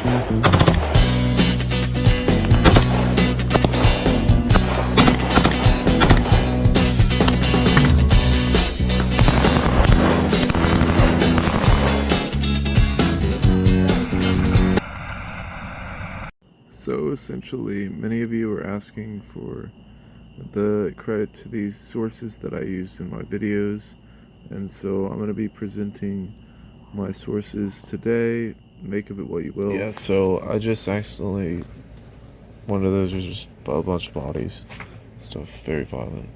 So essentially, many of you are asking for the credit to these sources that I used in my videos, and so I'm going to be presenting my sources today. Make of it what you will. Yeah, so I just accidentally, one of those was just a bunch of bodies, stuff very violent.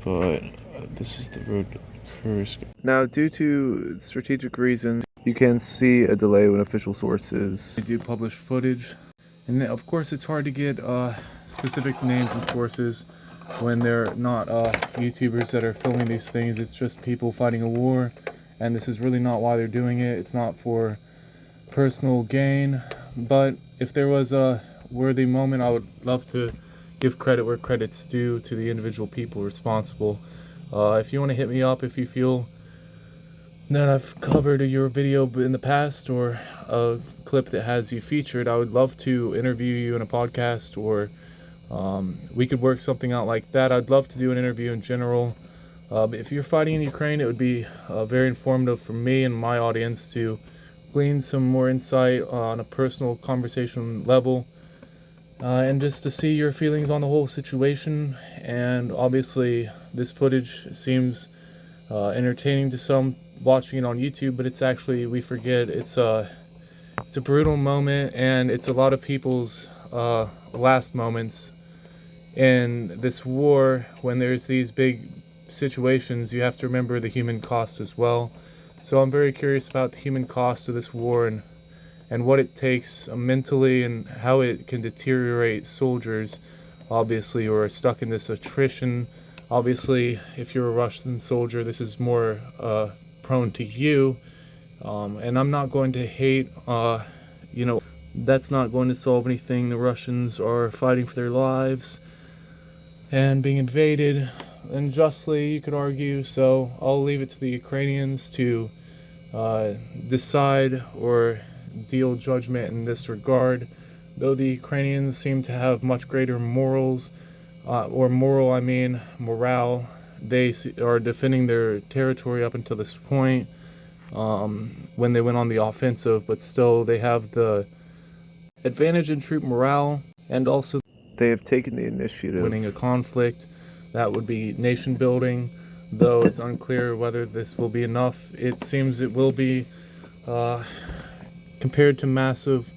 But this is the road to Kursk. Now, due to strategic reasons, you can see a delay when official sources do publish footage. And of course, it's hard to get specific names and sources when they're not YouTubers that are filming these things. It's just people fighting a war, and this is really not why they're doing it. It's not for personal gain. But if there was a worthy moment, I would love to give credit where credit's due to the individual people responsible. If you want to hit me up, if you feel that I've covered your video in the past or a clip that has you featured, I would love to interview you in a podcast, or we could work something out like that. I'd love to do an interview in general. If you're fighting in Ukraine, it would be very informative for me and my audience to glean some more insight on a personal conversation level, and just to see your feelings on the whole situation. And obviously this footage seems entertaining to some watching it on YouTube, but it's actually, we forget, it's a brutal moment, and it's a lot of people's last moments in this war. When there's these big situations, you have to remember the human cost as well. So I'm very curious about the human cost of this war, and what it takes mentally, and how it can deteriorate soldiers, obviously, who are stuck in this attrition. Obviously, if you're a Russian soldier, this is more prone to you, and I'm not going to hate, that's not going to solve anything. The Russians are fighting for their lives and being invaded unjustly, you could argue, so I'll leave it to the Ukrainians to decide or deal judgment in this regard. Though the Ukrainians seem to have much greater morals, morale. They are defending their territory up until this point, when they went on the offensive, but still they have the advantage in troop morale, and also they have taken the initiative. Winning a conflict, that would be nation building, though it's unclear whether this will be enough. It seems it will be, compared to massive,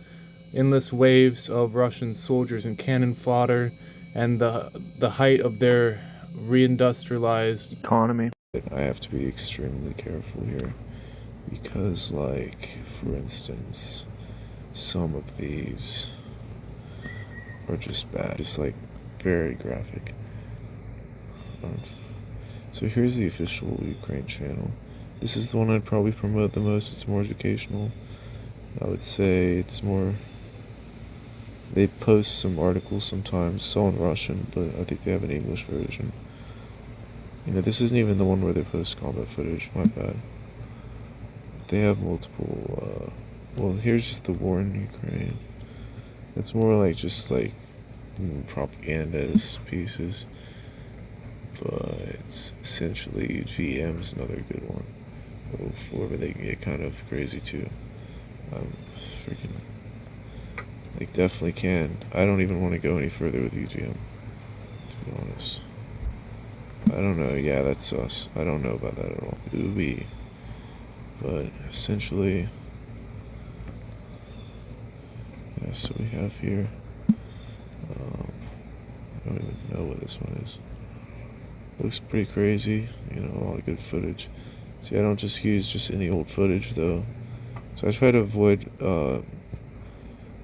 endless waves of Russian soldiers and cannon fodder, and the height of their reindustrialized economy. I have to be extremely careful here, because, like, for instance, some of these are just bad, just like very graphic. So here's the official Ukraine channel. This is the one I'd probably promote the most. It's more educational. I would say it's more, they post some articles sometimes, it's all in Russian, but I think they have an English version. This isn't even the one where they post combat footage, my bad. They have multiple, well, here's just the war in Ukraine. It's more like just like propagandist pieces, but it's essentially GM's another good one. But they can get kind of crazy too. Freaking, like, definitely can. I don't even want to go any further with UGM, to be honest. I don't know, yeah, that's us. I don't know about that at all. Ooh-wee. But essentially, yeah, so we have here, I don't even know what this one is. Looks pretty crazy, a lot of good footage. See, I don't just use just any old footage though. So I try to avoid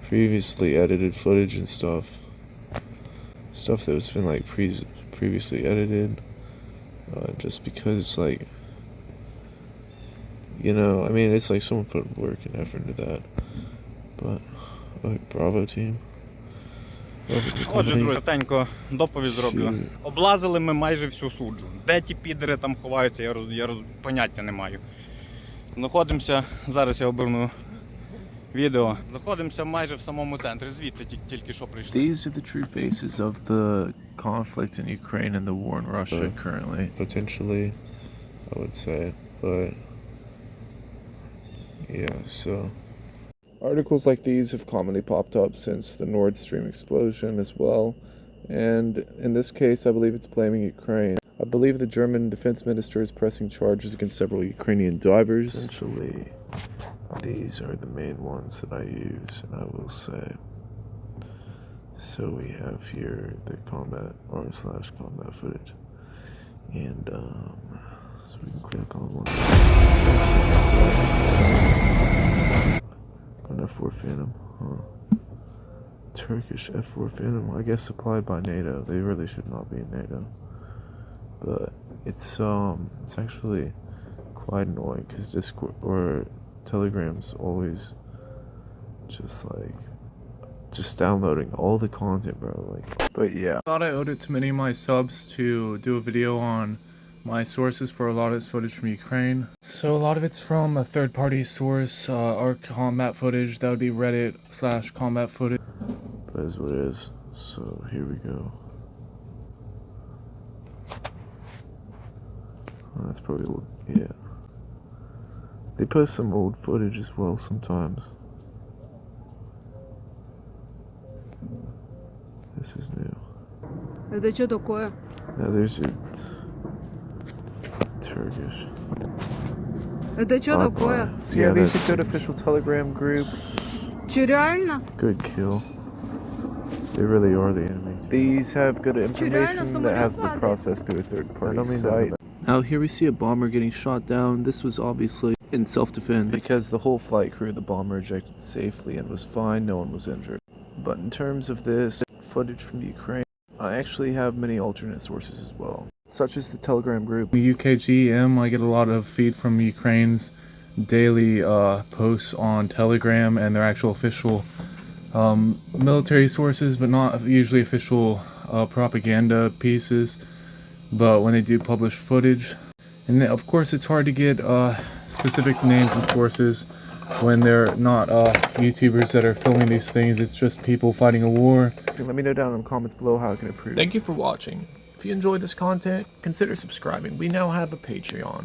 previously edited footage and stuff that's been like previously edited, just because, like, it's like someone put work and effort into that. But Bravo team. Отже, друзі, коротенько доповідь зроблю. Облазили ми майже всю суджу. Де ті підери там ховаються, я поняття не маю. Знаходимося, зараз я оберну відео. Знаходимося майже в самому центрі, звідти тільки що прийшли. These are the true faces of the conflict in Ukraine and the war in Russia currently. Potentially, I would say, but yeah, so. Articles like these have commonly popped up since the Nord Stream explosion as well, and in this case I believe it's blaming Ukraine. I believe the German defense minister is pressing charges against several Ukrainian divers. Essentially, these are the main ones that I use, and I will say. So we have here the combat r/combat footage, and so we can click on one. An F4 Phantom, huh? Turkish F4 Phantom, I guess supplied by NATO. They really should not be in NATO, but it's actually quite annoying because Discord or Telegram's always just downloading all the content, bro. Like, but yeah. I thought I owed it to many of my subs to do a video on my sources for a lot of this footage from Ukraine. So a lot of it's from a third-party source, our combat footage. That would be Reddit/combat footage. That is what it is. So here we go. Oh, that's probably old. Yeah. They post some old footage as well sometimes. This is new. Это что такое? Now there's a Turkish. Это что такое? So yeah, these are good official Telegram groups. Че, реально? Good kill. They really are the enemies. These have good information that has been processed through a third-party site. Now here we see a bomber getting shot down. This was obviously in self-defense because the whole flight crew of the bomber ejected safely and was fine. No one was injured. But in terms of this footage from Ukraine, I actually have many alternate sources as well, such as the Telegram group. UKGM, I get a lot of feed from Ukraine's daily posts on Telegram and their actual official military sources, but not usually official propaganda pieces. But when they do publish footage, and of course it's hard to get specific names and sources when they're not YouTubers that are filming these things. It's just people fighting a war. Let me know down in the comments below how I can improve. Thank you for watching. If you enjoyed this content, consider subscribing. We now have a Patreon.